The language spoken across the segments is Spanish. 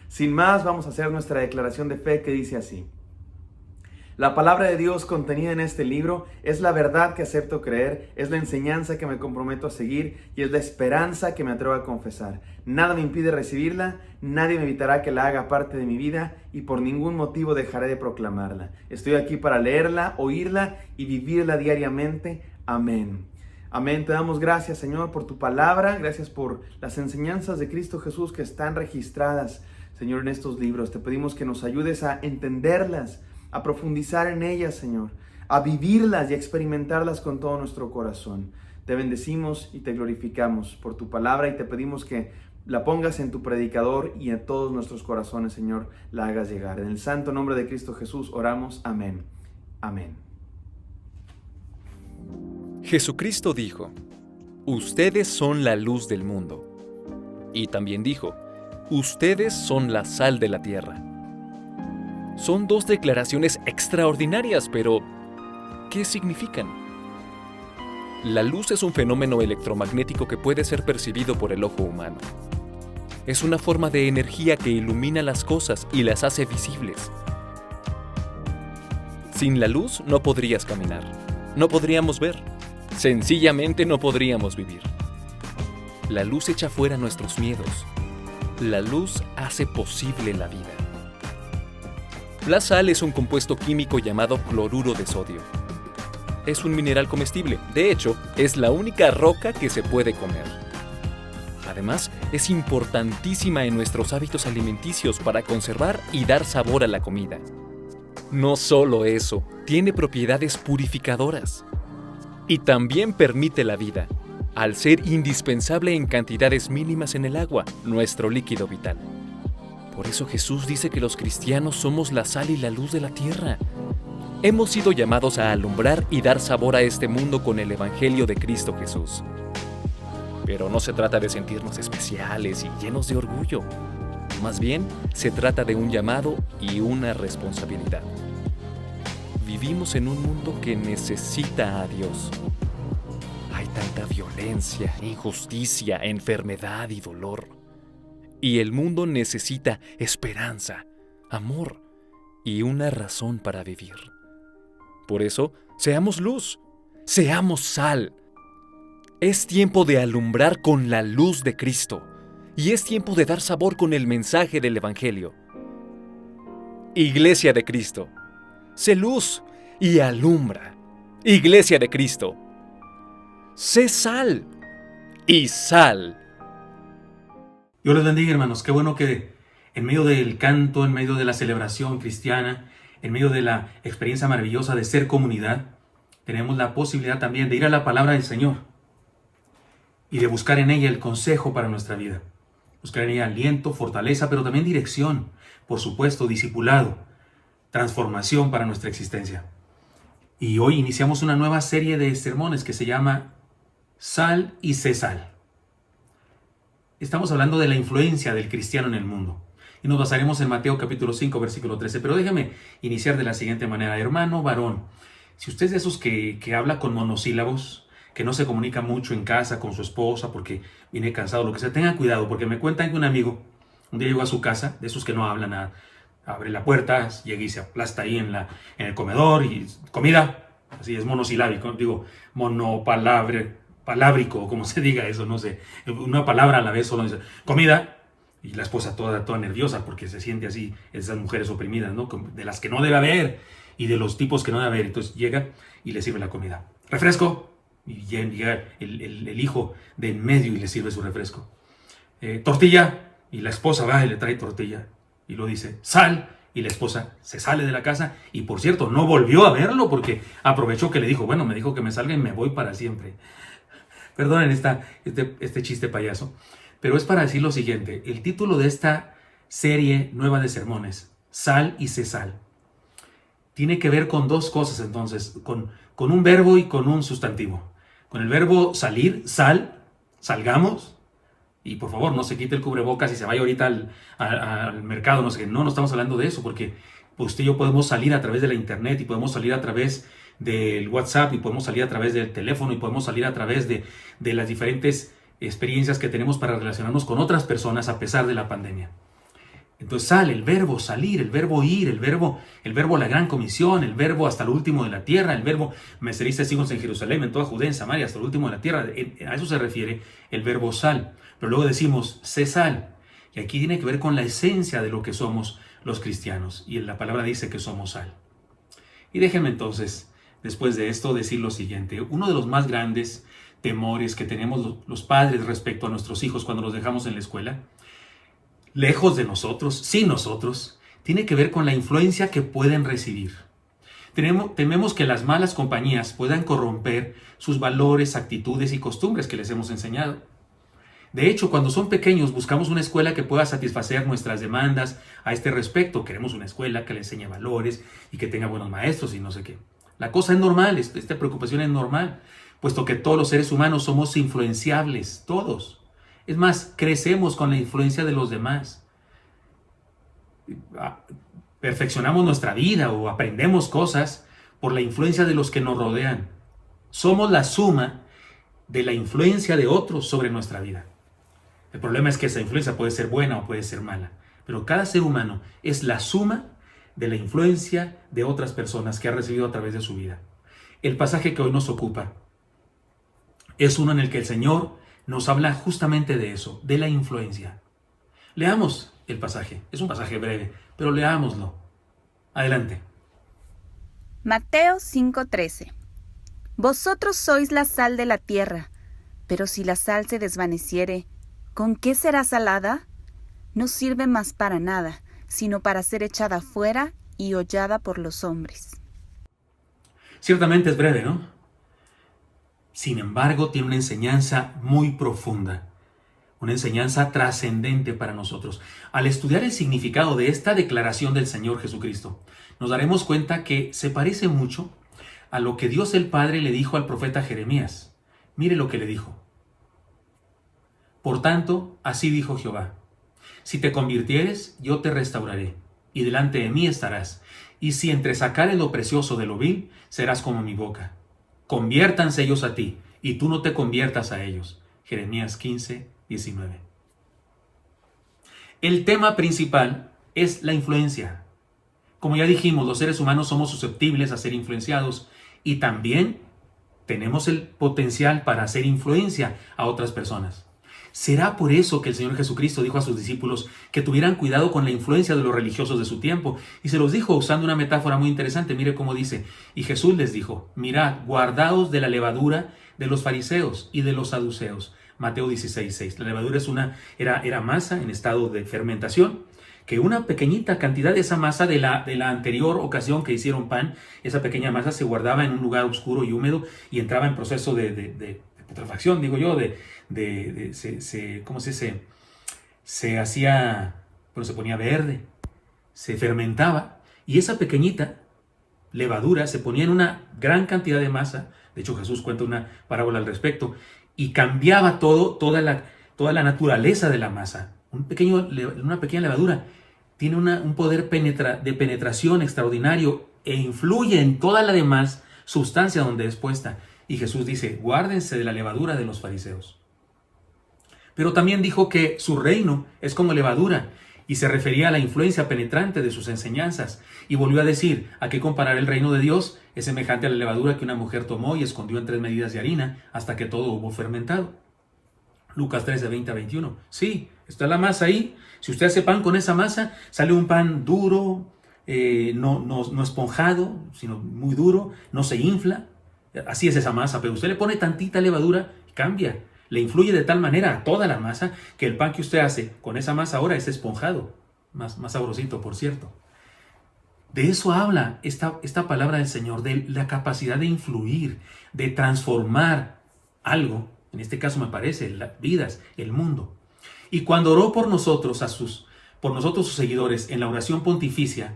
Sin más, vamos a hacer nuestra declaración de fe que dice así. La palabra de Dios contenida en este libro es la verdad que acepto creer, es la enseñanza que me comprometo a seguir y es la esperanza que me atrevo a confesar. Nada me impide recibirla, nadie me evitará que la haga parte de mi vida y por ningún motivo dejaré de proclamarla. Estoy aquí para leerla, oírla y vivirla diariamente. Amén. Amén. Te damos gracias, Señor, por tu palabra. Gracias por las enseñanzas de Cristo Jesús que están registradas, Señor, en estos libros. Te pedimos que nos ayudes a entenderlas, a profundizar en ellas, Señor, a vivirlas y a experimentarlas con todo nuestro corazón. Te bendecimos y te glorificamos por tu palabra y te pedimos que la pongas en tu predicador y en todos nuestros corazones, Señor, la hagas llegar. En el santo nombre de Cristo Jesús oramos. Amén. Amén. Jesucristo dijo: ustedes son la luz del mundo. Y también dijo: ustedes son la sal de la tierra. Son dos declaraciones extraordinarias, pero ¿qué significan? La luz es un fenómeno electromagnético que puede ser percibido por el ojo humano. Es una forma de energía que ilumina las cosas y las hace visibles. Sin la luz no podrías caminar, no podríamos ver, sencillamente no podríamos vivir. La luz echa fuera nuestros miedos. La luz hace posible la vida. La sal es un compuesto químico llamado cloruro de sodio. Es un mineral comestible, de hecho, es la única roca que se puede comer. Además, es importantísima en nuestros hábitos alimenticios para conservar y dar sabor a la comida. No solo eso, tiene propiedades purificadoras. Y también permite la vida, al ser indispensable en cantidades mínimas en el agua, nuestro líquido vital. Por eso Jesús dice que los cristianos somos la sal y la luz de la tierra. Hemos sido llamados a alumbrar y dar sabor a este mundo con el Evangelio de Cristo Jesús. Pero no se trata de sentirnos especiales y llenos de orgullo. Más bien, se trata de un llamado y una responsabilidad. Vivimos en un mundo que necesita a Dios. Hay tanta violencia, injusticia, enfermedad y dolor. Y el mundo necesita esperanza, amor y una razón para vivir. Por eso, seamos luz, seamos sal. Es tiempo de alumbrar con la luz de Cristo y es tiempo de dar sabor con el mensaje del Evangelio. Iglesia de Cristo, sé luz y alumbra. Iglesia de Cristo, sé sal y sal. Dios les bendiga, hermanos. Qué bueno que en medio del canto, en medio de la celebración cristiana, en medio de la experiencia maravillosa de ser comunidad, tenemos la posibilidad también de ir a la palabra del Señor y de buscar en ella el consejo para nuestra vida. Buscar en ella aliento, fortaleza, pero también dirección, por supuesto, discipulado, transformación para nuestra existencia. Y hoy iniciamos una nueva serie de sermones que se llama Sal y sé sal. Estamos hablando de la influencia del cristiano en el mundo. Y nos basaremos en Mateo capítulo 5, versículo 13. Pero déjame iniciar de la siguiente manera. Hermano varón, si usted es de esos que habla con monosílabos, que no se comunica mucho en casa con su esposa porque viene cansado, lo que sea, tenga cuidado, porque me cuentan que un amigo un día llegó a su casa, de esos que no hablan nada, abre la puerta, llega y se aplasta ahí en el comedor y comida, así es monosilábico, digo, palábrico, como se diga eso, no sé, una palabra a la vez solo dice comida, y la esposa toda nerviosa porque se siente así, esas mujeres oprimidas, ¿no? De las que no debe haber y de los tipos que no debe haber. Entonces llega y le sirve la comida. ¿Refresco? Y llega el hijo de en medio y le sirve su refresco. ¿Tortilla? Y la esposa va y le trae tortilla y lo dice, sal, y la esposa se sale de la casa y por cierto no volvió a verlo porque aprovechó que le dijo, bueno, me dijo que me salga y me voy para siempre. Perdonen este chiste payaso, pero es para decir lo siguiente. El título de esta serie nueva de sermones, Sal y sé sal, tiene que ver con dos cosas entonces, con un verbo y con un sustantivo. Con el verbo salir, sal, salgamos, y por favor no se quite el cubrebocas y se vaya ahorita al mercado, no estamos hablando de eso, porque usted y yo podemos salir a través de la internet y podemos salir a través del WhatsApp y podemos salir a través del teléfono y podemos salir a través de las diferentes experiencias que tenemos para relacionarnos con otras personas a pesar de la pandemia. Entonces sale el verbo salir, el verbo ir, el verbo la gran comisión, el verbo hasta lo último de la tierra, el verbo me seréis testigos en Jerusalén, en toda Judea, en Samaria, hasta lo último de la tierra. A eso se refiere el verbo sal. Pero luego decimos sé sal. Y aquí tiene que ver con la esencia de lo que somos los cristianos. Y la palabra dice que somos sal. Y déjenme entonces, después de esto, decir lo siguiente. Uno de los más grandes temores que tenemos los padres respecto a nuestros hijos cuando los dejamos en la escuela, lejos de nosotros, sin nosotros, tiene que ver con la influencia que pueden recibir. Tememos que las malas compañías puedan corromper sus valores, actitudes y costumbres que les hemos enseñado. De hecho, cuando son pequeños buscamos una escuela que pueda satisfacer nuestras demandas a este respecto. Queremos una escuela que le enseñe valores y que tenga buenos maestros y no sé qué. La cosa es normal, esta preocupación es normal, puesto que todos los seres humanos somos influenciables, todos. Es más, crecemos con la influencia de los demás. Perfeccionamos nuestra vida o aprendemos cosas por la influencia de los que nos rodean. Somos la suma de la influencia de otros sobre nuestra vida. El problema es que esa influencia puede ser buena o puede ser mala. Pero cada ser humano es la suma de la influencia de otras personas que ha recibido a través de su vida. El pasaje que hoy nos ocupa es uno en el que el Señor nos habla justamente de eso, de la influencia. Leamos el pasaje. Es un pasaje breve, pero leámoslo. Adelante. Mateo 5:13. Vosotros sois la sal de la tierra, pero si la sal se desvaneciere, ¿con qué será salada? No sirve más para nada, sino para ser echada fuera y hollada por los hombres. Ciertamente es breve, ¿no? Sin embargo, tiene una enseñanza muy profunda, una enseñanza trascendente para nosotros. Al estudiar el significado de esta declaración del Señor Jesucristo, nos daremos cuenta que se parece mucho a lo que Dios el Padre le dijo al profeta Jeremías. Mire lo que le dijo. Por tanto, así dijo Jehová: si te convirtieres, yo te restauraré, y delante de mí estarás. Y si entresacares lo precioso de lo vil, serás como mi boca. Conviértanse ellos a ti, y tú no te conviertas a ellos. Jeremías 15:19. El tema principal es la influencia. Como ya dijimos, los seres humanos somos susceptibles a ser influenciados y también tenemos el potencial para hacer influencia a otras personas. ¿Será por eso que el Señor Jesucristo dijo a sus discípulos que tuvieran cuidado con la influencia de los religiosos de su tiempo? Y se los dijo usando una metáfora muy interesante. Mire cómo dice. Y Jesús les dijo: mirad, guardaos de la levadura de los fariseos y de los saduceos. Mateo 16:6. La levadura era masa en estado de fermentación, que una pequeñita cantidad de esa masa de la anterior ocasión que hicieron pan, esa pequeña masa se guardaba en un lugar oscuro y húmedo y entraba en proceso de putrefacción, digo yo, se hacía, pero se ponía verde, se fermentaba, y esa pequeñita levadura se ponía en una gran cantidad de masa. De hecho, Jesús cuenta una parábola al respecto, y cambiaba toda la naturaleza de la masa. Una pequeña levadura tiene un poder de penetración extraordinario e influye en toda la demás sustancia donde es puesta. Y Jesús dice: guárdense de la levadura de los fariseos. Pero también dijo que su reino es como levadura, y se refería a la influencia penetrante de sus enseñanzas. Y volvió a decir: ¿a qué comparar el reino de Dios? Es semejante a la levadura que una mujer tomó y escondió en 3 medidas de harina hasta que todo hubo fermentado. Lucas 13:20-21. Sí, está la masa ahí. Si usted hace pan con esa masa, sale un pan duro, no esponjado, sino muy duro, no se infla. Así es esa masa, pero usted le pone tantita levadura y cambia. Le influye de tal manera a toda la masa que el pan que usted hace con esa masa ahora es esponjado. Más sabrosito, por cierto. De eso habla esta palabra del Señor, de la capacidad de influir, de transformar algo. En este caso me parece, las vidas, el mundo. Y cuando oró por nosotros, sus seguidores, en la oración pontificia,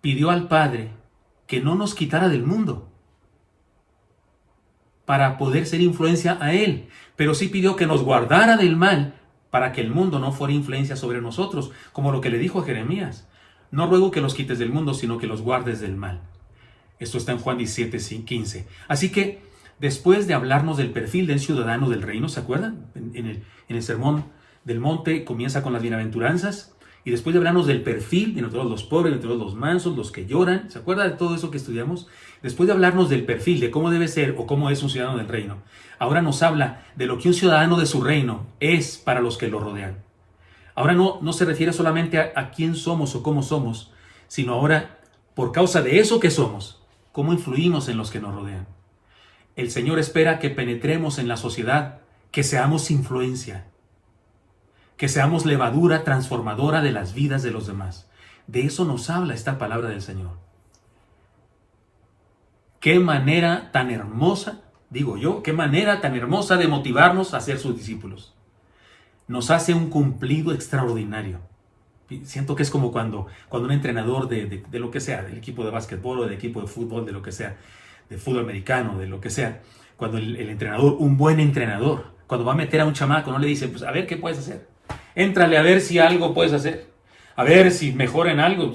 pidió al Padre que no nos quitara del mundo para poder ser influencia a Él, pero sí pidió que nos guardara del mal para que el mundo no fuera influencia sobre nosotros, como lo que le dijo a Jeremías: no ruego que los quites del mundo, sino que los guardes del mal. Esto está en Juan 17:15. Así que, después de hablarnos del perfil del ciudadano del reino, ¿se acuerdan? En el sermón del monte comienza con las bienaventuranzas, y después de hablarnos del perfil, de todos los pobres, de todos los mansos, los que lloran, ¿se acuerda de todo eso que estudiamos? Después de hablarnos del perfil, de cómo debe ser o cómo es un ciudadano del reino, ahora nos habla de lo que un ciudadano de su reino es para los que lo rodean. Ahora no se refiere solamente a quién somos o cómo somos, sino ahora, por causa de eso que somos, cómo influimos en los que nos rodean. El Señor espera que penetremos en la sociedad, que seamos influencia, que seamos levadura transformadora de las vidas de los demás. De eso nos habla esta palabra del Señor. Qué manera tan hermosa, digo yo, qué manera tan hermosa de motivarnos a ser sus discípulos. Nos hace un cumplido extraordinario. Siento que es como cuando un entrenador de lo que sea, del equipo de básquetbol o del equipo de fútbol, de lo que sea, de fútbol americano, de lo que sea, cuando el entrenador, un buen entrenador, cuando va a meter a un chamaco, no le dice, pues a ver qué puedes hacer. Éntrale a ver si algo puedes hacer. A ver si mejora en algo.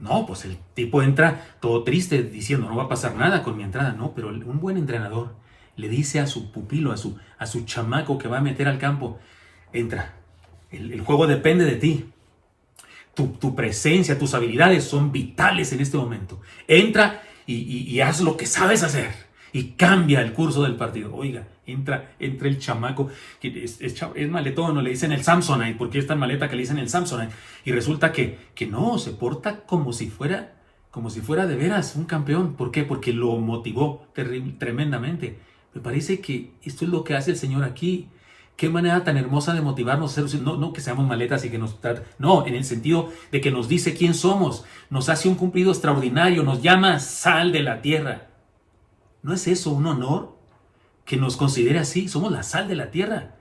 No, pues el tipo entra todo triste diciendo, no va a pasar nada con mi entrada. No, pero un buen entrenador le dice a su pupilo, a su chamaco que va a meter al campo, entra. El juego depende de ti. Tu presencia, tus habilidades son vitales en este momento. Entra y haz lo que sabes hacer. Y cambia el curso del partido. Oiga, entra el chamaco, que es maletón, no le dicen el Samsonite, porque es tan maleta que le dicen el Samsonite. Y resulta que no, se porta como si fuera de veras un campeón. ¿Por qué? Porque lo motivó tremendamente. Me parece que esto es lo que hace el Señor aquí. Qué manera tan hermosa de motivarnos a ser, no que seamos maletas y que nos traten, no, en el sentido de que nos dice quién somos, nos hace un cumplido extraordinario, nos llama sal de la tierra. ¿No es eso un honor que nos considere así? Somos la sal de la tierra.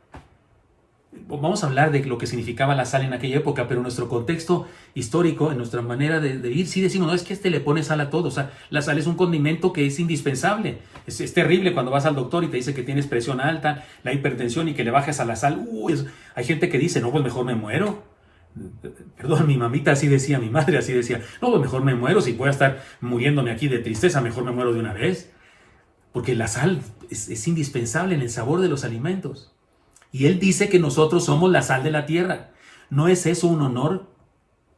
Vamos a hablar de lo que significaba la sal en aquella época, pero en nuestro contexto histórico, en nuestra manera de vivir, sí decimos, no, es que le pone sal a todo. O sea, la sal es un condimento que es indispensable. Es terrible cuando vas al doctor y te dice que tienes presión alta, la hipertensión y que le bajes a la sal. Hay gente que dice, no, pues mejor me muero. Perdón, mi mamita así decía, mi madre así decía, no, pues mejor me muero, si voy a estar muriéndome aquí de tristeza, mejor me muero de una vez. Porque la sal es indispensable en el sabor de los alimentos. Y Él dice que nosotros somos la sal de la tierra. ¿No es eso un honor?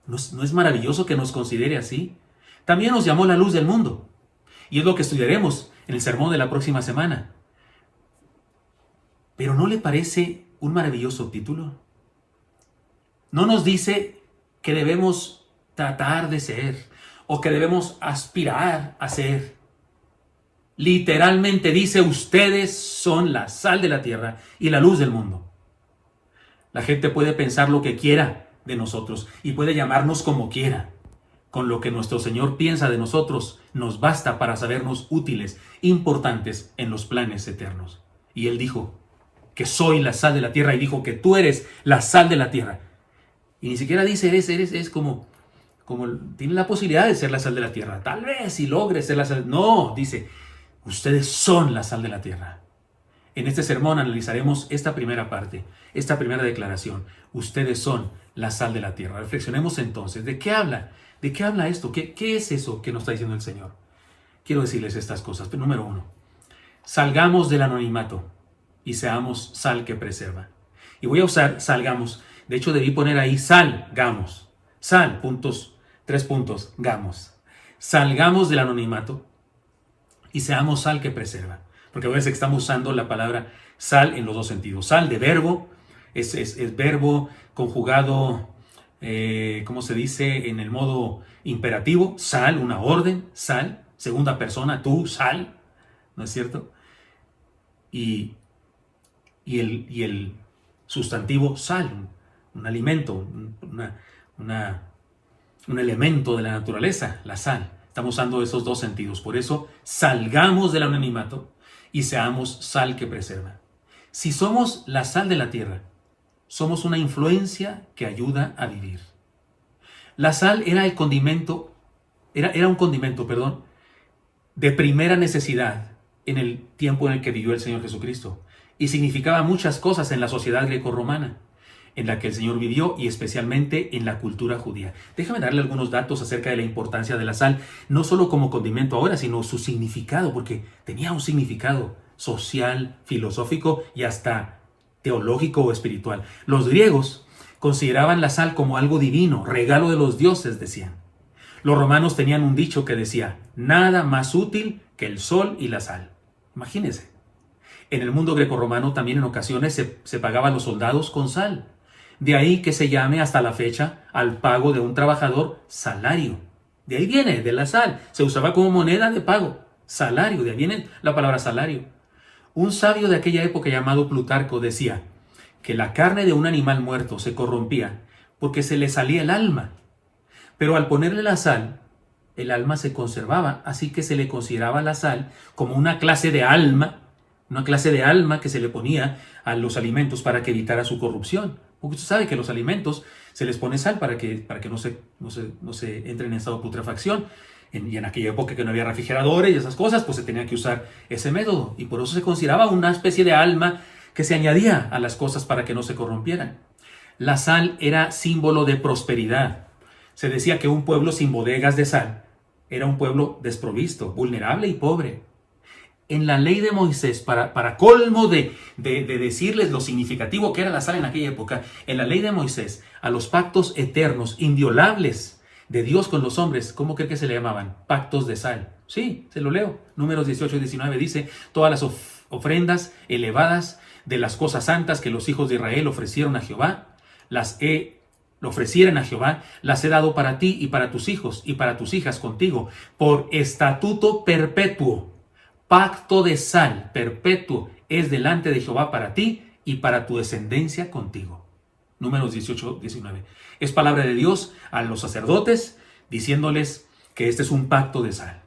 ¿No es maravilloso que nos considere así? También nos llamó la luz del mundo. Y es lo que estudiaremos en el sermón de la próxima semana. ¿Pero no le parece un maravilloso título? ¿No nos dice que debemos tratar de ser o que debemos aspirar a ser? Literalmente dice, ustedes son la sal de la tierra y la luz del mundo. La gente puede pensar lo que quiera de nosotros y puede llamarnos como quiera. Con lo que nuestro Señor piensa de nosotros nos basta para sabernos útiles, importantes en los planes eternos. Y Él dijo que soy la sal de la tierra y dijo que tú eres la sal de la tierra. Y ni siquiera dice es como tiene la posibilidad de ser la sal de la tierra. Tal vez si logres ser la sal. No, dice, ustedes son la sal de la tierra. En este sermón analizaremos esta primera parte, esta primera declaración. Ustedes son la sal de la tierra. Reflexionemos entonces. ¿De qué habla? ¿De qué habla esto? ¿Qué es eso que nos está diciendo el Señor? Quiero decirles estas cosas. Pero número 1, salgamos del anonimato y seamos sal que preserva. Y voy a usar salgamos. De hecho, debí poner ahí salgamos. Sal, puntos, 3 puntos, gamos. Salgamos del anonimato y seamos sal que preserva. Porque a veces estamos usando la palabra sal en los dos sentidos. Sal de verbo, es verbo conjugado, ¿cómo se dice? En el modo imperativo. Sal, una orden, sal, segunda persona, tú, sal, ¿no es cierto? Y el sustantivo sal, un alimento, un elemento de la naturaleza, la sal. Estamos usando esos dos sentidos. Por eso, salgamos del anonimato y seamos sal que preserva. Si somos la sal de la tierra, somos una influencia que ayuda a vivir. La sal era un condimento, de primera necesidad en el tiempo en el que vivió el Señor Jesucristo. Y significaba muchas cosas en la sociedad grecorromana. en la que el Señor vivió y especialmente en la cultura judía. Déjame darle algunos datos acerca de la importancia de la sal, no solo como condimento ahora, sino su significado, porque tenía un significado social, filosófico y hasta teológico o espiritual. Los griegos consideraban la sal como algo divino, regalo de los dioses, decían. Los romanos tenían un dicho que decía, nada más útil que el sol y la sal. Imagínense. En el mundo grecorromano también en ocasiones se pagaban los soldados con sal. De ahí que se llame hasta la fecha al pago de un trabajador salario. De ahí viene, de la sal. Se usaba como moneda de pago. Salario, de ahí viene la palabra salario. Un sabio de aquella época llamado Plutarco decía que la carne de un animal muerto se corrompía porque se le salía el alma. Pero al ponerle la sal, el alma se conservaba, así que se le consideraba la sal como una clase de alma que se le ponía a los alimentos para que evitara su corrupción. Porque usted sabe que los alimentos se les pone sal para que no se entren en estado de putrefacción. Y en aquella época que no había refrigeradores y esas cosas, pues se tenía que usar ese método. Y por eso se consideraba una especie de alma que se añadía a las cosas para que no se corrompieran. La sal era símbolo de prosperidad. Se decía que un pueblo sin bodegas de sal era un pueblo desprovisto, vulnerable y pobre. En la ley de Moisés, para colmo de decirles lo significativo que era la sal en aquella época, en la ley de Moisés, a los pactos eternos, inviolables de Dios con los hombres, ¿cómo cree que se le llamaban? Pactos de sal. Sí, se lo leo. Números 18 y 19 dice, todas las ofrendas elevadas de las cosas santas que los hijos de Israel ofrecieron a Jehová, lo ofrecieran a Jehová, las he dado para ti y para tus hijos y para tus hijas contigo, por estatuto perpetuo. Pacto de sal perpetuo es delante de Jehová para ti y para tu descendencia contigo. Números 18, 19. Es palabra de Dios a los sacerdotes diciéndoles que este es un pacto de sal.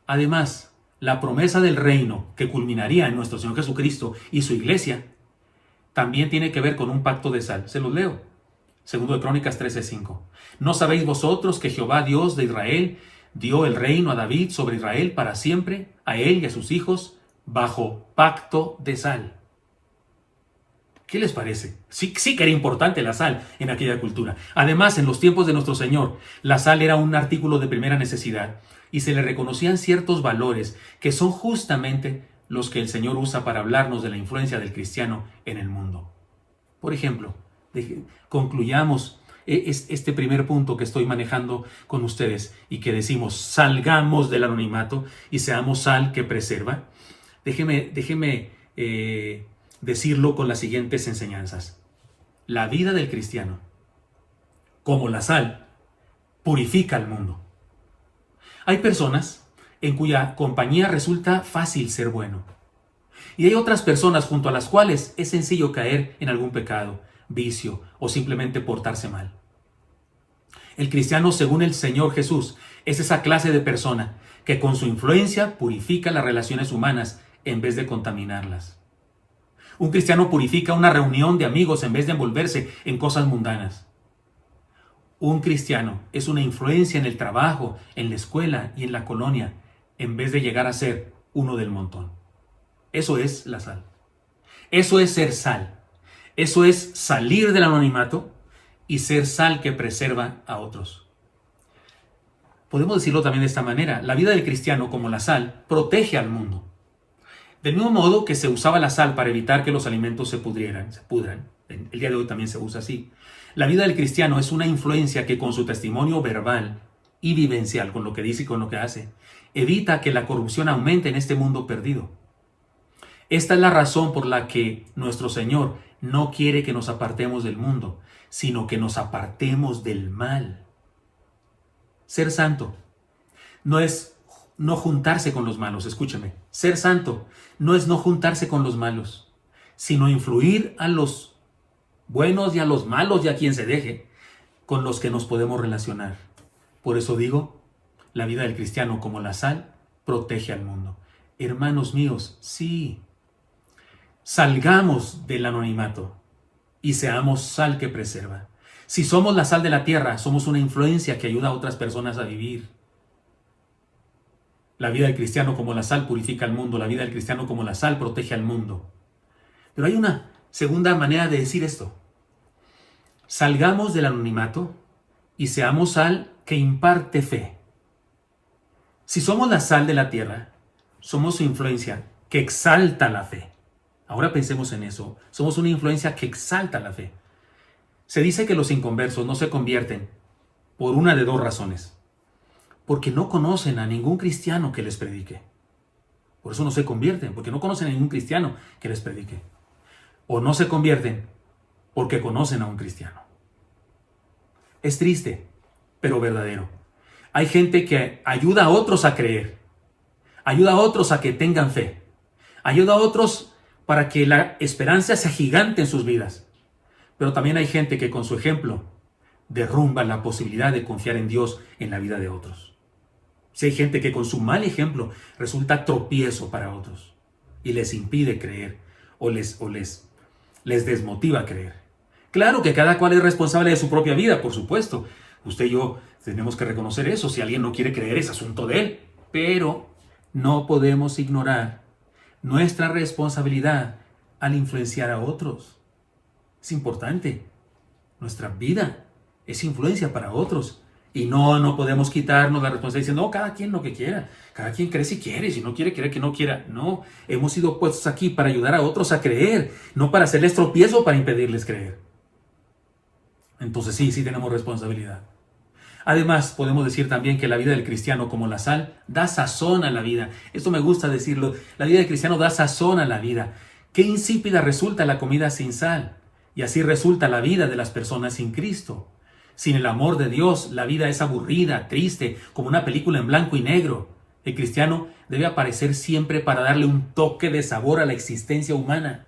Además, la promesa del reino que culminaría en nuestro Señor Jesucristo y su iglesia también tiene que ver con un pacto de sal. Se los leo. Segundo de Crónicas 13:5. ¿No sabéis vosotros que Jehová Dios de Israel dio el reino a David sobre Israel para siempre, a él y a sus hijos, bajo pacto de sal? ¿Qué les parece? Sí que era importante la sal en aquella cultura. Además, en los tiempos de nuestro Señor, la sal era un artículo de primera necesidad y se le reconocían ciertos valores que son justamente los que el Señor usa para hablarnos de la influencia del cristiano en el mundo. Por ejemplo, concluyamos este primer punto que estoy manejando con ustedes y que decimos, salgamos del anonimato y seamos sal que preserva. Déjeme decirlo con las siguientes enseñanzas. La vida del cristiano, como la sal, purifica al mundo. Hay personas en cuya compañía resulta fácil ser bueno. Y hay otras personas junto a las cuales es sencillo caer en algún pecado, vicio o simplemente portarse mal. El cristiano, según el Señor Jesús, es esa clase de persona que con su influencia purifica las relaciones humanas en vez de contaminarlas. Un cristiano purifica una reunión de amigos en vez de envolverse en cosas mundanas. Un cristiano es una influencia en el trabajo, en la escuela y en la colonia, en vez de llegar a ser uno del montón. Eso es la sal. Eso es ser sal. Eso es salir del anonimato y ser sal que preserva a otros. Podemos decirlo también de esta manera. La vida del cristiano, como la sal, protege al mundo. Del mismo modo que se usaba la sal para evitar que los alimentos se pudran. El día de hoy también se usa así. La vida del cristiano es una influencia que con su testimonio verbal y vivencial, con lo que dice y con lo que hace, evita que la corrupción aumente en este mundo perdido. Esta es la razón por la que nuestro Señor no quiere que nos apartemos del mundo, sino que nos apartemos del mal. Ser santo no es no juntarse con los malos, escúcheme. Ser santo no es no juntarse con los malos, sino influir a los buenos y a los malos y a quien se deje, con los que nos podemos relacionar. Por eso digo, la vida del cristiano como la sal protege al mundo. Hermanos míos, sí, salgamos del anonimato y seamos sal que preserva. Si somos la sal de la tierra, somos una influencia que ayuda a otras personas a vivir. La vida del cristiano como la sal purifica al mundo. La vida del cristiano como la sal protege al mundo. Pero hay una segunda manera de decir esto. Salgamos del anonimato y seamos sal que imparte fe. Si somos la sal de la tierra, somos su influencia que exalta la fe. Ahora pensemos en eso. Somos una influencia que exalta la fe. Se dice que los inconversos no se convierten por una de dos razones. Porque no conocen a ningún cristiano que les predique. Por eso no se convierten, porque no conocen a ningún cristiano que les predique. O no se convierten porque conocen a un cristiano. Es triste, pero verdadero. Hay gente que ayuda a otros a creer. Ayuda a otros a que tengan fe. Ayuda a otros para que la esperanza sea gigante en sus vidas. Pero también hay gente que con su ejemplo derrumba la posibilidad de confiar en Dios en la vida de otros. Si hay gente que con su mal ejemplo resulta tropiezo para otros y les impide creer o les desmotiva a creer. Claro que cada cual es responsable de su propia vida, por supuesto. Usted y yo tenemos que reconocer eso. Si alguien no quiere creer, es asunto de él. Pero no podemos ignorar nuestra responsabilidad al influenciar a otros. Es importante. Nuestra vida es influencia para otros. Y no podemos quitarnos la responsabilidad diciendo, no, cada quien lo que quiera. Cada quien cree si quiere, si no quiere, creer que no quiera. No, hemos sido puestos aquí para ayudar a otros a creer, no para hacerles tropiezo o para impedirles creer. Entonces sí tenemos responsabilidad. Además, podemos decir también que la vida del cristiano, como la sal, da sazón a la vida. Esto me gusta decirlo. La vida del cristiano da sazón a la vida. Qué insípida resulta la comida sin sal. Y así resulta la vida de las personas sin Cristo. Sin el amor de Dios, la vida es aburrida, triste, como una película en blanco y negro. El cristiano debe aparecer siempre para darle un toque de sabor a la existencia humana.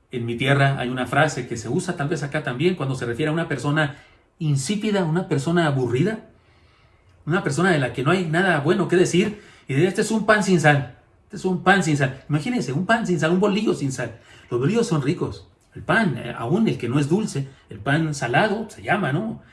En mi tierra hay una frase que se usa tal vez acá también cuando se refiere a una persona insípida, una persona aburrida, una persona de la que no hay nada bueno que decir. Y de este es un pan sin sal. Este es un pan sin sal. Imagínense, un pan sin sal, un bolillo sin sal. Los bolillos son ricos. El pan, aún el que no es dulce, el pan salado, se llama, ¿no?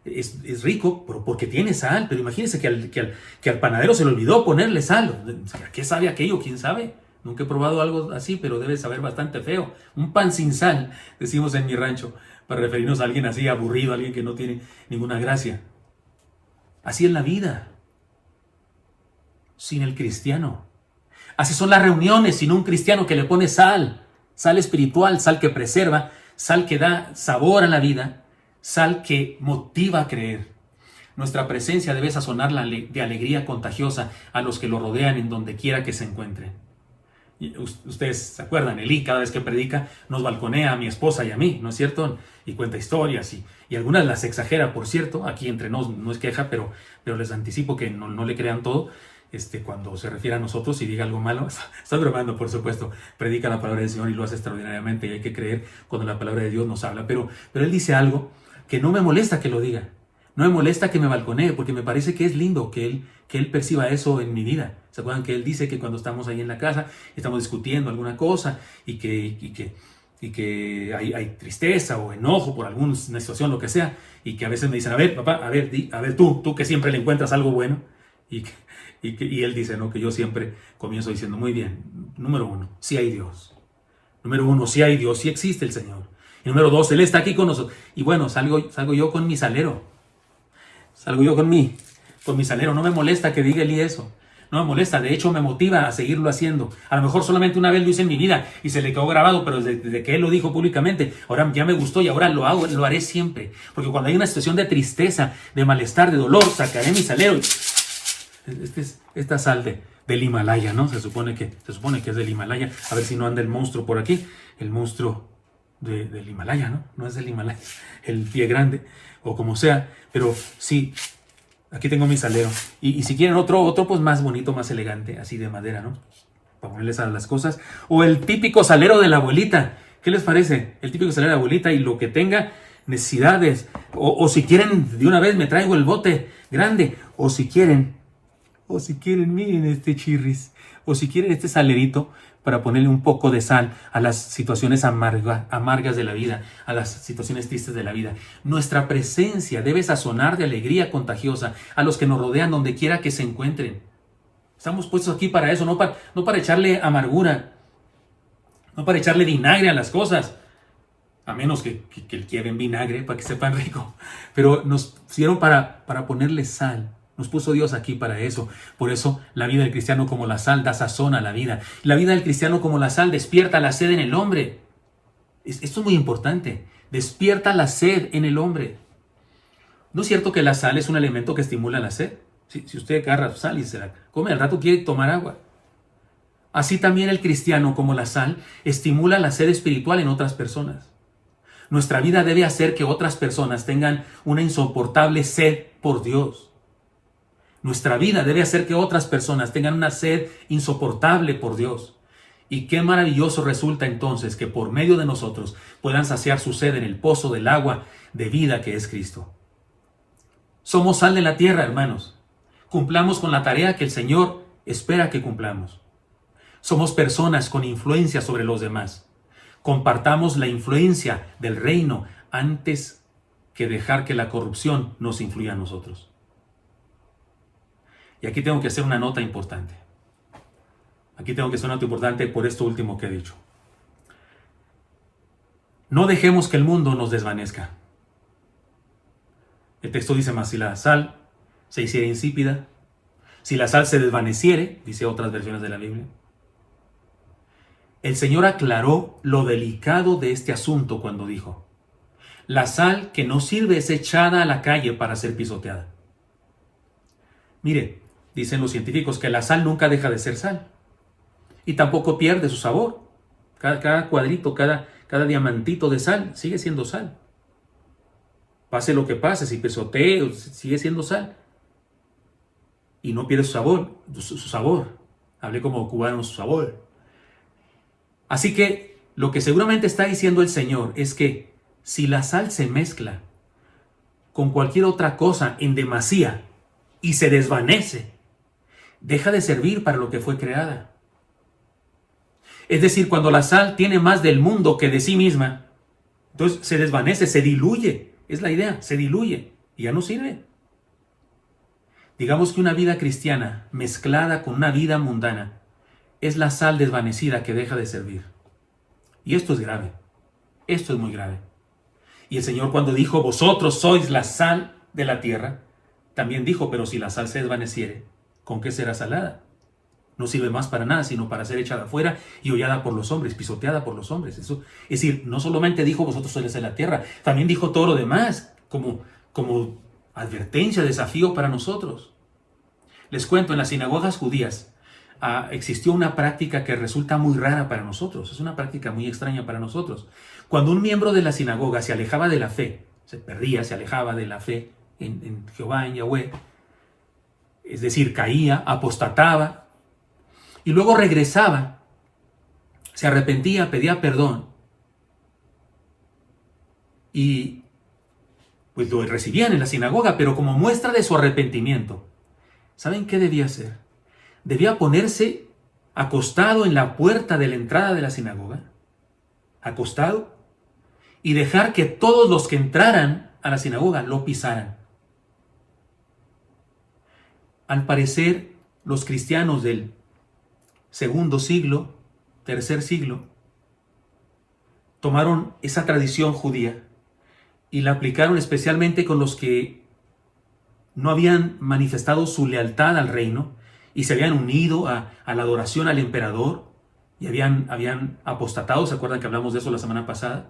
Es rico porque tiene sal, pero imagínense que al panadero se le olvidó ponerle sal. ¿A qué sabe aquello? ¿Quién sabe? Nunca he probado algo así, pero debe saber bastante feo. Un pan sin sal, decimos en mi rancho, para referirnos a alguien así aburrido, a alguien que no tiene ninguna gracia. Así es la vida, sin el cristiano. Así son las reuniones sin un cristiano que le pone sal. Sal espiritual, sal que preserva, sal que da sabor a la vida, sal que motiva a creer. Nuestra presencia debe sazonarla de alegría contagiosa a los que lo rodean en donde quiera que se encuentren. Ustedes se acuerdan, Elí cada vez que predica nos balconea a mi esposa y a mí, ¿no es cierto? Y cuenta historias y algunas las exagera, por cierto. Aquí entre nos no es queja, pero les anticipo que no le crean todo. Cuando se refiere a nosotros y diga algo malo, estoy bromeando, por supuesto. Predica la palabra del Señor y lo hace extraordinariamente y hay que creer cuando la palabra de Dios nos habla. Pero él dice algo que no me molesta que lo diga. No me molesta que me balconee porque me parece que es lindo que él perciba eso en mi vida. ¿Se acuerdan que él dice que cuando estamos ahí en la casa estamos discutiendo alguna cosa y que hay tristeza o enojo por alguna situación, lo que sea, y que a veces me dicen, a ver, papá, a ver tú que siempre le encuentras algo bueno, y él dice, no, que yo siempre comienzo diciendo, muy bien, número uno, sí hay Dios. Número uno, sí hay Dios, sí existe el Señor. Y número dos, Él está aquí con nosotros. Y bueno, salgo yo con mi salero. Salgo yo con mi salero. No me molesta que diga Eli eso. No me molesta, de hecho me motiva a seguirlo haciendo. A lo mejor solamente una vez lo hice en mi vida y se le quedó grabado, pero desde que él lo dijo públicamente, ahora ya me gustó y ahora lo hago, lo haré siempre. Porque cuando hay una situación de tristeza, de malestar, de dolor, sacaré mi salero. Esta sal del Himalaya, ¿no? Se supone que es del Himalaya. A ver si no anda el monstruo por aquí. El monstruo del Himalaya, ¿no? No es del Himalaya. El pie grande, o como sea. Pero sí, aquí tengo mi salero. Y si quieren otro pues más bonito, más elegante, así de madera, ¿no? Para ponerles a las cosas. O el típico salero de la abuelita. ¿Qué les parece? El típico salero de la abuelita y lo que tenga necesidades. O si quieren, de una vez me traigo el bote grande. O si quieren, miren este chirris. O si quieren este salerito para ponerle un poco de sal a las situaciones amargas de la vida, a las situaciones tristes de la vida. Nuestra presencia debe sazonar de alegría contagiosa a los que nos rodean donde quiera que se encuentren. Estamos puestos aquí para eso, no para echarle amargura, no para echarle vinagre a las cosas. a menos que lleven vinagre para que sepan rico. Pero nos pusieron para ponerle sal. Nos puso Dios aquí para eso. Por eso la vida del cristiano como la sal da sazón a la vida. La vida del cristiano como la sal despierta la sed en el hombre. Esto es muy importante. Despierta la sed en el hombre. ¿No es cierto que la sal es un alimento que estimula la sed? Si usted agarra sal y se la come, al rato quiere tomar agua. Así también el cristiano como la sal estimula la sed espiritual en otras personas. Nuestra vida debe hacer que otras personas tengan una insoportable sed por Dios. Nuestra vida debe hacer que otras personas tengan una sed insoportable por Dios. Y qué maravilloso resulta entonces que por medio de nosotros puedan saciar su sed en el pozo del agua de vida que es Cristo. Somos sal de la tierra, hermanos. Cumplamos con la tarea que el Señor espera que cumplamos. Somos personas con influencia sobre los demás. Compartamos la influencia del reino antes que dejar que la corrupción nos influya a nosotros. Y aquí tengo que hacer una nota importante. Por esto último que he dicho. No dejemos que el mundo nos desvanezca. El texto dice más, si la sal se hiciera insípida, si la sal se desvaneciere, dice otras versiones de la Biblia. El Señor aclaró lo delicado de este asunto cuando dijo, la sal que no sirve es echada a la calle para ser pisoteada. Mire, dicen los científicos que la sal nunca deja de ser sal y tampoco pierde su sabor. Cada cuadrito, cada diamantito de sal sigue siendo sal. Pase lo que pase, si pisotee, sigue siendo sal. Y no pierde su sabor. Hablé como cubano, su sabor. Así que lo que seguramente está diciendo el Señor es que si la sal se mezcla con cualquier otra cosa en demasía y se desvanece, deja de servir para lo que fue creada. Es decir, cuando la sal tiene más del mundo que de sí misma, entonces se desvanece, se diluye. Es la idea, se diluye y ya no sirve. Digamos que una vida cristiana mezclada con una vida mundana es la sal desvanecida que deja de servir. Y esto es grave. Esto es muy grave. Y el Señor cuando dijo, vosotros sois la sal de la tierra, también dijo, pero si la sal se desvaneciere, ¿con qué será salada? No sirve más para nada, sino para ser echada afuera y hollada por los hombres, pisoteada por los hombres. Eso, es decir, no solamente dijo, vosotros sois la sal de la tierra, también dijo todo lo demás, como advertencia, desafío para nosotros. Les cuento, en las sinagogas judías existió una práctica que resulta muy rara para nosotros. Es una práctica muy extraña para nosotros. Cuando un miembro de la sinagoga se alejaba de la fe, se alejaba de la fe en Jehová, en Yahweh, es decir, caía, apostataba, y luego regresaba, se arrepentía, pedía perdón, y pues lo recibían en la sinagoga, pero como muestra de su arrepentimiento, ¿saben qué debía hacer? Debía ponerse acostado en la puerta de la entrada de la sinagoga, acostado, y dejar que todos los que entraran a la sinagoga lo pisaran. Al parecer, los cristianos del segundo siglo, tercer siglo, tomaron esa tradición judía y la aplicaron especialmente con los que no habían manifestado su lealtad al reino y se habían unido a la adoración al emperador y habían apostatado. ¿Se acuerdan que hablamos de eso la semana pasada?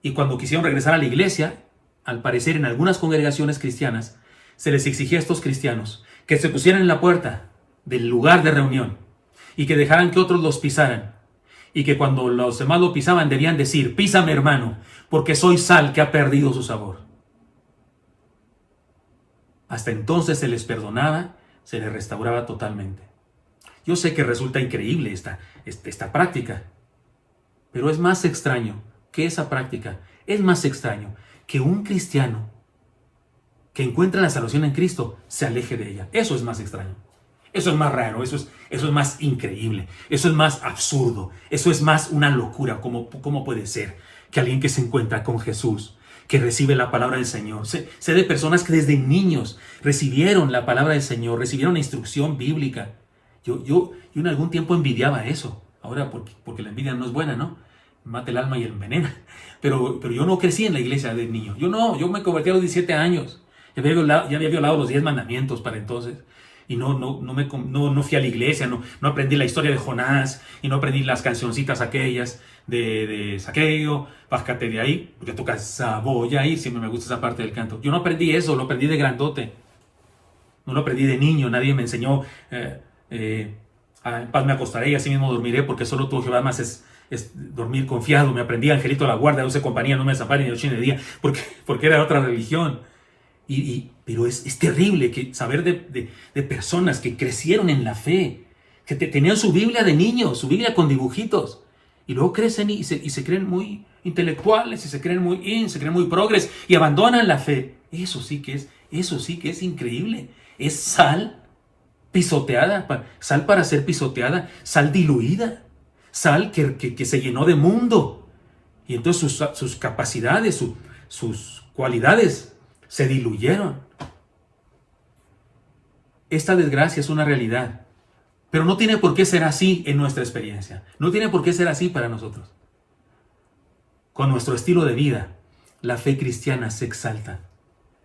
Y cuando quisieron regresar a la iglesia, al parecer en algunas congregaciones cristianas, se les exigía a estos cristianos que se pusieran en la puerta del lugar de reunión y que dejaran que otros los pisaran. Y que cuando los demás lo pisaban debían decir, písame hermano, porque soy sal que ha perdido su sabor. Hasta entonces se les perdonaba, se les restauraba totalmente. Yo sé que resulta increíble esta práctica, pero es más extraño que esa práctica. Es más extraño que un cristiano que encuentra la salvación en Cristo se aleje de ella. Eso es más extraño. Eso es más raro, eso es más increíble, eso es más absurdo, eso es más una locura. ¿Cómo puede ser que alguien que se encuentra con Jesús, que recibe la palabra del Señor, sé de personas que desde niños recibieron la palabra del Señor, recibieron la instrucción bíblica? Yo en algún tiempo envidiaba eso, ahora porque la envidia no es buena, ¿no? mata el alma y envenena. Pero yo no crecí en la iglesia de niño. Yo me convertí a los 17 años. Ya había violado los 10 mandamientos para entonces. Y no fui a la iglesia, no aprendí la historia de Jonás, y no aprendí las cancioncitas aquellas de Saqueo, bájate de ahí, porque toca Saboya ahí, siempre me gusta esa parte del canto. Yo no aprendí eso, lo aprendí de grandote. No lo aprendí de niño, nadie me enseñó, en paz me acostaré y así mismo dormiré, porque solo tú, Jehová, más es dormir confiado. Me aprendí Angelito a la guardia, dulce compañía, no me desampare ni noche ni de día, porque era otra religión. Pero es terrible saber de personas que crecieron en la fe, que tenían su Biblia de niños, su Biblia con dibujitos, y luego crecen y se creen muy intelectuales, y se creen muy progres, y abandonan la fe. Eso sí que es increíble. Es sal pisoteada, sal para ser pisoteada, sal diluida, sal que se llenó de mundo, y entonces sus capacidades, sus cualidades se diluyeron. Esta desgracia es una realidad, pero no tiene por qué ser así en nuestra experiencia. No tiene por qué ser así para nosotros. Con nuestro estilo de vida, la fe cristiana se exalta.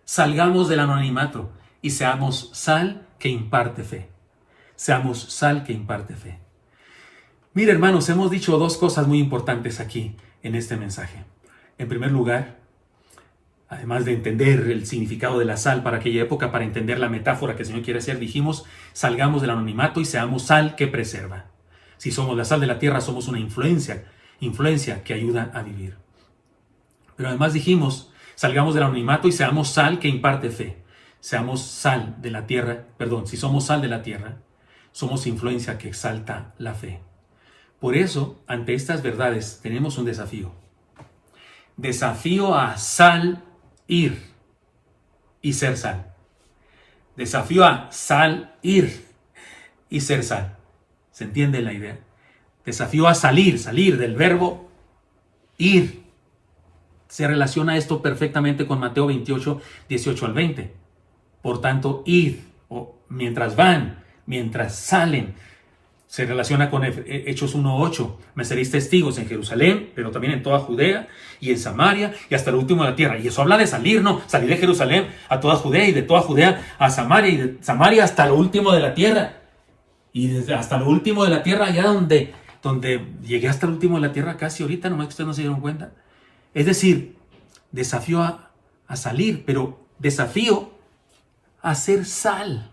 Salgamos del anonimato y seamos sal que imparte fe. Seamos sal que imparte fe. Mira, hermanos, hemos dicho dos cosas muy importantes aquí en este mensaje. En primer lugar, además de entender el significado de la sal para aquella época, para entender la metáfora que el Señor quiere hacer, dijimos, salgamos del anonimato y seamos sal que preserva. Si somos la sal de la tierra, somos una influencia que ayuda a vivir. Pero además dijimos, salgamos del anonimato y seamos sal que imparte fe. Seamos sal de la tierra, si somos sal de la tierra, somos influencia que exalta la fe. Por eso, ante estas verdades, tenemos un desafío. Desafío a sal ir y ser sal. Desafío a sal ir y ser sal. ¿Se entiende la idea? Desafío a salir del verbo ir. Se relaciona esto perfectamente con Mateo 28, 18 al 20. Por tanto, id, o mientras van, mientras salen. Se relaciona con Hechos 1:8. Me seréis testigos en Jerusalén, pero también en toda Judea y en Samaria y hasta el último de la tierra. Y eso habla de salir, ¿no? Salir de Jerusalén a toda Judea y de toda Judea a Samaria y de Samaria hasta lo último de la tierra. Y desde hasta lo último de la tierra, allá donde llegué hasta el último de la tierra casi ahorita, nomás que ustedes no se dieron cuenta. Es decir, desafío a salir, pero desafío a ser sal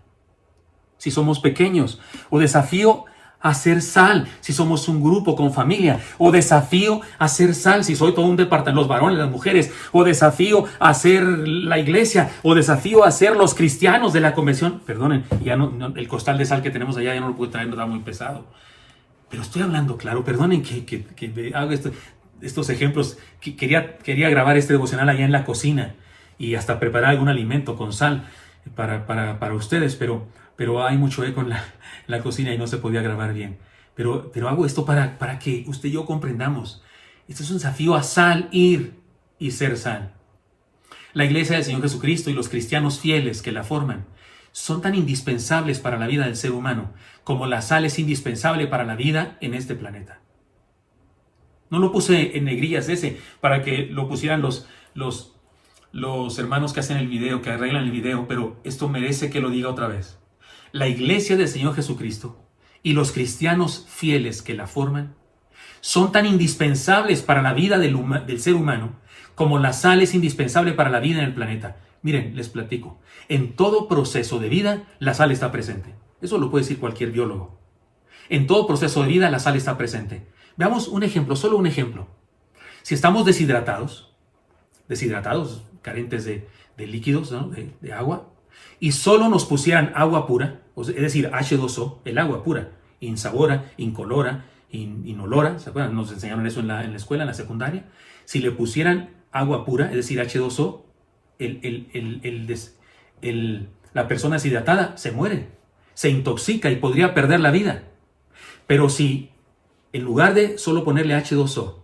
si somos pequeños, o desafío a ser sal si somos un grupo con familia, o desafío a ser sal si soy todo un departamento, los varones, las mujeres, o desafío a ser la iglesia, o desafío a ser los cristianos de la convención. Perdonen, ya no, el costal de sal que tenemos allá ya no lo puedo traer, no está muy pesado. Pero estoy hablando claro, perdonen que haga estos ejemplos. Quería grabar este devocional allá en la cocina y hasta preparar algún alimento con sal para ustedes, pero hay mucho eco en la cocina y no se podía grabar bien. Pero hago esto para que usted y yo comprendamos. Este es un desafío a sal, ir y ser sal. La iglesia del Señor Jesucristo y los cristianos fieles que la forman son tan indispensables para la vida del ser humano como la sal es indispensable para la vida en este planeta. No lo puse en negrillas para que lo pusieran los hermanos que hacen el video, que arreglan el video, pero esto merece que lo diga otra vez. La iglesia del Señor Jesucristo y los cristianos fieles que la forman son tan indispensables para la vida del ser humano como la sal es indispensable para la vida en el planeta. Miren, les platico. En todo proceso de vida, la sal está presente. Eso lo puede decir cualquier biólogo. En todo proceso de vida, la sal está presente. Veamos un ejemplo, solo un ejemplo. Si estamos deshidratados, carentes de líquidos, ¿no? de agua, y solo nos pusieran agua pura, es decir, H2O, el agua pura, insabora, incolora, inolora, ¿se acuerdan? Nos enseñaron eso en la escuela, en la secundaria. Si le pusieran agua pura, es decir, H2O, la persona deshidratada se muere, se intoxica y podría perder la vida. Pero si en lugar de solo ponerle H2O,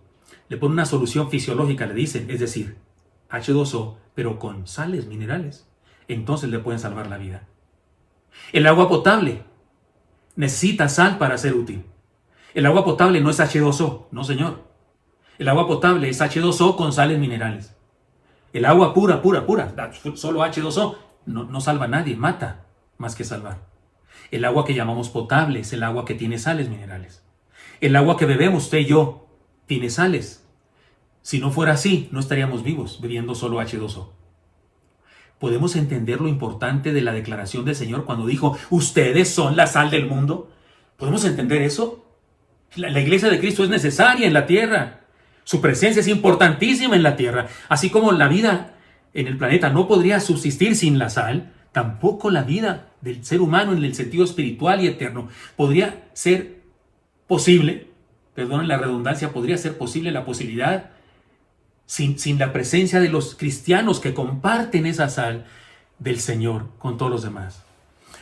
le ponen una solución fisiológica, le dicen, es decir, H2O, pero con sales minerales, entonces le pueden salvar la vida. El agua potable necesita sal para ser útil. El agua potable no es H2O, no señor. El agua potable es H2O con sales minerales. El agua pura, solo H2O, no salva a nadie, mata más que salvar. El agua que llamamos potable es el agua que tiene sales minerales. El agua que bebemos usted y yo tiene sales. Si no fuera así, no estaríamos vivos bebiendo solo H2O. ¿Podemos entender lo importante de la declaración del Señor cuando dijo, ustedes son la sal del mundo? ¿Podemos entender eso? La iglesia de Cristo es necesaria en la tierra. Su presencia es importantísima en la tierra. Así como la vida en el planeta no podría subsistir sin la sal, tampoco la vida del ser humano en el sentido espiritual y eterno podría ser posible, perdonen la redundancia, podría ser posible la posibilidad sin la presencia de los cristianos que comparten esa sal del Señor con todos los demás.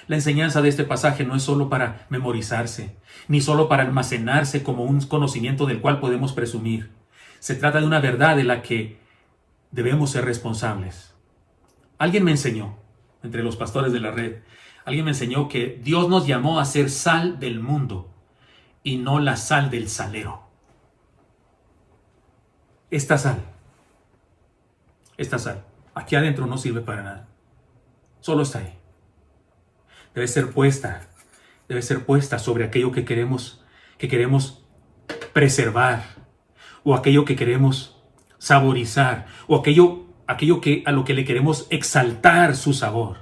La enseñanza de este pasaje no es solo para memorizarse, ni solo para almacenarse como un conocimiento del cual podemos presumir. Se trata de una verdad de la que debemos ser responsables. Alguien me enseñó, entre los pastores de la red, alguien me enseñó que Dios nos llamó a ser sal del mundo y no la sal del salero. Esta sal, aquí adentro no sirve para nada. Solo está ahí. Debe ser puesta sobre aquello que queremos preservar, o aquello que queremos saborizar, o aquello a lo que le queremos exaltar su sabor.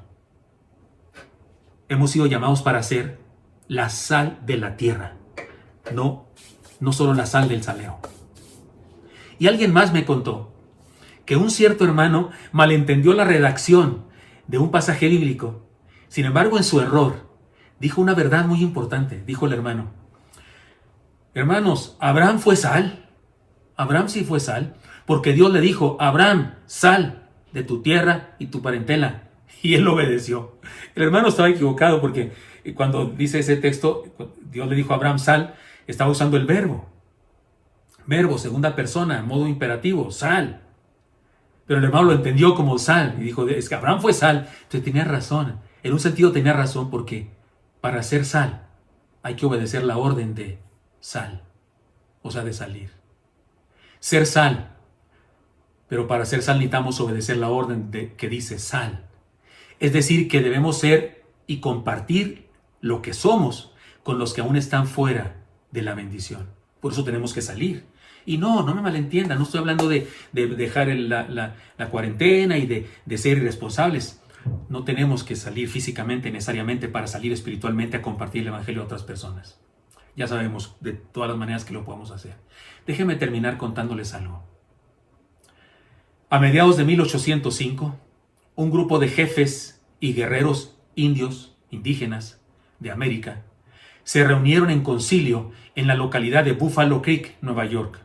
Hemos sido llamados para ser la sal de la tierra, no solo la sal del salero. Y alguien más me contó que un cierto hermano malentendió la redacción de un pasaje bíblico. Sin embargo, en su error, dijo una verdad muy importante. Dijo el hermano: hermanos, Abraham fue sal. Abraham sí fue sal, porque Dios le dijo: Abraham, sal de tu tierra y tu parentela. Y él obedeció. El hermano estaba equivocado, porque cuando dice ese texto, Dios le dijo a Abraham, sal, estaba usando el verbo. Verbo, segunda persona, modo imperativo, sal. Pero el hermano lo entendió como sal y dijo, es que Abraham fue sal. Entonces tenía razón. En un sentido tenía razón, porque para ser sal hay que obedecer la orden de sal, o sea, de salir. Ser sal, pero para ser sal necesitamos obedecer la orden que dice sal. Es decir, que debemos ser y compartir lo que somos con los que aún están fuera de la bendición. Por eso tenemos que salir. Y no me malentiendan, no estoy hablando de dejar la cuarentena y de ser irresponsables. No tenemos que salir físicamente necesariamente para salir espiritualmente a compartir el evangelio a otras personas. Ya sabemos de todas las maneras que lo podemos hacer. Déjenme terminar contándoles algo. A mediados de 1805, un grupo de jefes y guerreros indios, indígenas de América, se reunieron en concilio en la localidad de Buffalo Creek, Nueva York,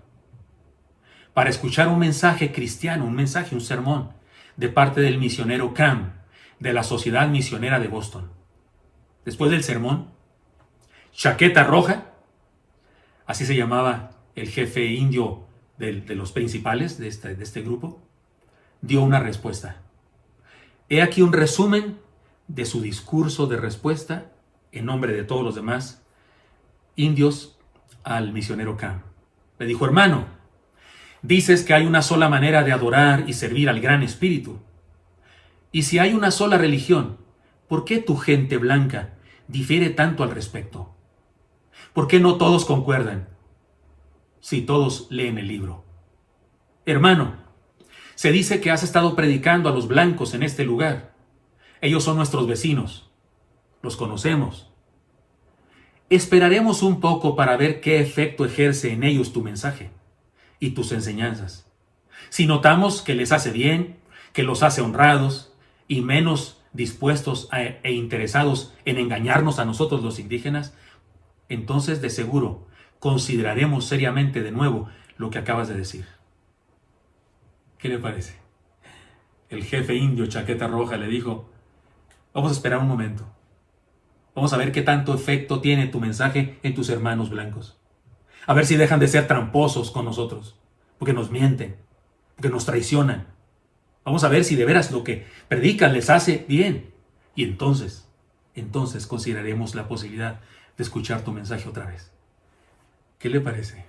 para escuchar un mensaje cristiano, un sermón, de parte del misionero Cam, de la Sociedad Misionera de Boston. Después del sermón, Chaqueta Roja, así se llamaba el jefe indio de los principales de este grupo, dio una respuesta. He aquí un resumen de su discurso de respuesta en nombre de todos los demás indios al misionero Cam. Le dijo: hermano, dices que hay una sola manera de adorar y servir al Gran Espíritu. Y si hay una sola religión, ¿por qué tu gente blanca difiere tanto al respecto? ¿Por qué no todos concuerdan si todos leen el libro? Hermano, se dice que has estado predicando a los blancos en este lugar. Ellos son nuestros vecinos. Los conocemos. Esperaremos un poco para ver qué efecto ejerce en ellos tu mensaje y tus enseñanzas. Si notamos que les hace bien, que los hace honrados y menos dispuestos e interesados en engañarnos a nosotros los indígenas, entonces de seguro consideraremos seriamente de nuevo lo que acabas de decir. ¿Qué le parece? El jefe indio Chaqueta Roja le dijo: vamos a esperar un momento. Vamos a ver qué tanto efecto tiene tu mensaje en tus hermanos blancos. A ver si dejan de ser tramposos con nosotros, porque nos mienten, porque nos traicionan. Vamos a ver si de veras lo que predican les hace bien. Y entonces consideraremos la posibilidad de escuchar tu mensaje otra vez. ¿Qué le parece?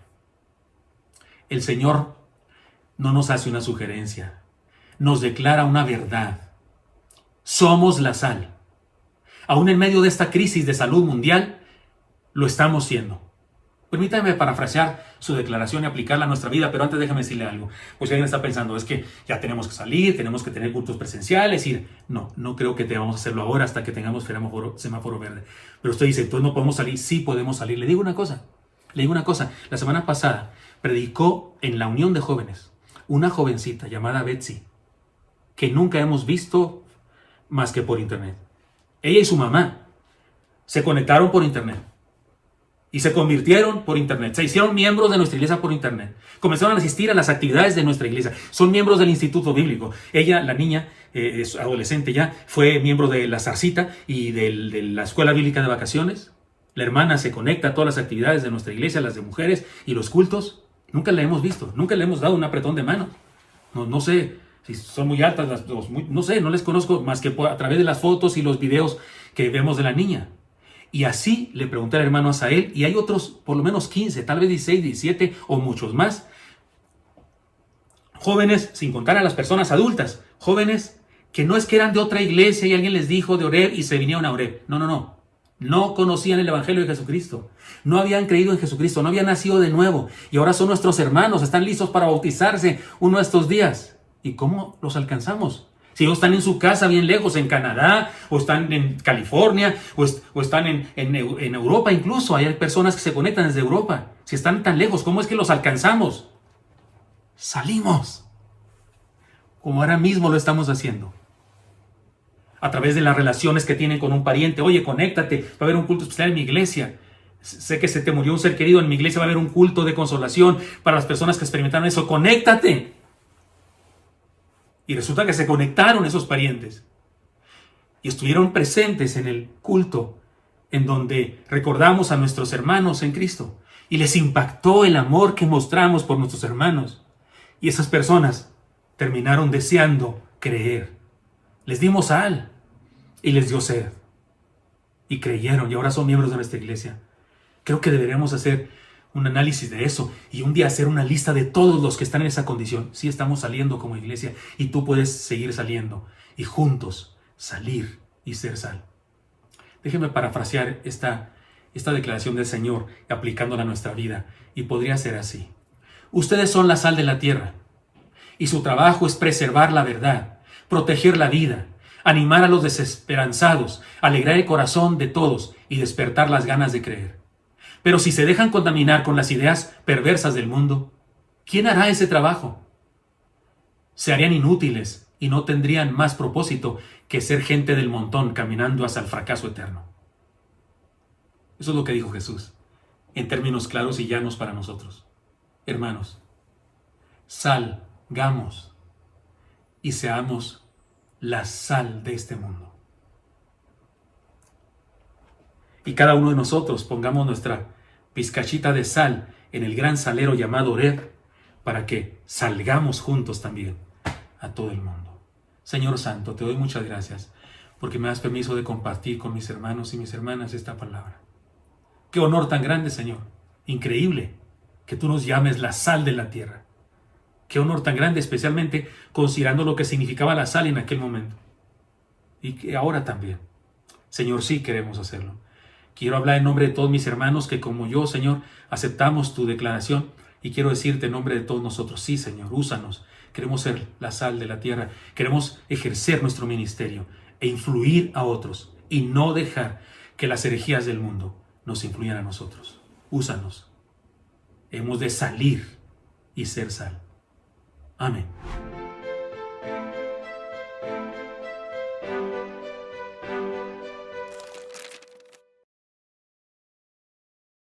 el Señor no nos hace una sugerencia, nos declara una verdad. Somos la sal. Aún en medio de esta crisis de salud mundial, lo estamos siendo. Permítame parafrasear su declaración y aplicarla a nuestra vida, pero antes déjame decirle algo. Pues si alguien está pensando, es que ya tenemos que salir, tenemos que tener cultos presenciales, y no creo que debamos hacerlo ahora hasta que tengamos semáforo verde. Pero usted dice, entonces no podemos salir. Sí podemos salir. Le digo una cosa, la semana pasada predicó en la unión de jóvenes una jovencita llamada Betsy, que nunca hemos visto más que por internet. Ella y su mamá se conectaron por internet. Y se convirtieron por internet. Se hicieron miembros de nuestra iglesia por internet. Comenzaron a asistir a las actividades de nuestra iglesia. Son miembros del Instituto Bíblico. Ella, la niña, es adolescente ya, fue miembro de la Zarcita y de la Escuela Bíblica de Vacaciones. La hermana se conecta a todas las actividades de nuestra iglesia, las de mujeres y los cultos. Nunca la hemos visto. Nunca le hemos dado un apretón de mano. No sé si son muy altas las dos. No sé, no les conozco más que a través de las fotos y los videos que vemos de la niña. Y así le pregunté al hermano Asael, y hay otros, por lo menos 15, tal vez 16, 17 o muchos más. Jóvenes, sin contar a las personas adultas, jóvenes que no es que eran de otra iglesia y alguien les dijo de Oreb y se vinieron a Oreb. No. No conocían el Evangelio de Jesucristo. No habían creído en Jesucristo, no habían nacido de nuevo. Y ahora son nuestros hermanos, están listos para bautizarse uno de estos días. ¿Y cómo los alcanzamos? Si ellos están en su casa bien lejos, en Canadá, o están en California, o están en Europa incluso. Hay personas que se conectan desde Europa. Si están tan lejos, ¿cómo es que los alcanzamos? Salimos. Como ahora mismo lo estamos haciendo. A través de las relaciones que tienen con un pariente. Oye, conéctate, va a haber un culto especial en mi iglesia. Sé que se te murió un ser querido, en mi iglesia va a haber un culto de consolación para las personas que experimentaron eso. ¡Conéctate! Y resulta que se conectaron esos parientes y estuvieron presentes en el culto en donde recordamos a nuestros hermanos en Cristo y les impactó el amor que mostramos por nuestros hermanos. Y esas personas terminaron deseando creer. Les dimos sal y les dio sed y creyeron y ahora son miembros de nuestra iglesia. Creo que deberíamos hacer un análisis de eso y un día hacer una lista de todos los que están en esa condición. Sí estamos saliendo como iglesia y tú puedes seguir saliendo y juntos salir y ser sal. Déjenme parafrasear esta declaración del Señor aplicándola a nuestra vida y podría ser así. Ustedes son la sal de la tierra y su trabajo es preservar la verdad, proteger la vida, animar a los desesperanzados, alegrar el corazón de todos y despertar las ganas de creer. Pero si se dejan contaminar con las ideas perversas del mundo, ¿quién hará ese trabajo? Se harían inútiles y no tendrían más propósito que ser gente del montón caminando hacia el fracaso eterno. Eso es lo que dijo Jesús, en términos claros y llanos para nosotros. Hermanos, salgamos y seamos la sal de este mundo. Y cada uno de nosotros pongamos nuestra pizcachita de sal en el gran salero llamado Oreb para que salgamos juntos también a todo el mundo. Señor Santo, te doy muchas gracias porque me das permiso de compartir con mis hermanos y mis hermanas esta palabra. Qué honor tan grande, Señor. Increíble que tú nos llames la sal de la tierra. Qué honor tan grande, especialmente considerando lo que significaba la sal en aquel momento. Y que ahora también. Señor, sí queremos hacerlo. Quiero hablar en nombre de todos mis hermanos que como yo, Señor, aceptamos tu declaración y quiero decirte en nombre de todos nosotros, sí, Señor, úsanos. Queremos ser la sal de la tierra, queremos ejercer nuestro ministerio e influir a otros y no dejar que las herejías del mundo nos influyan a nosotros. Úsanos. Hemos de salir y ser sal. Amén.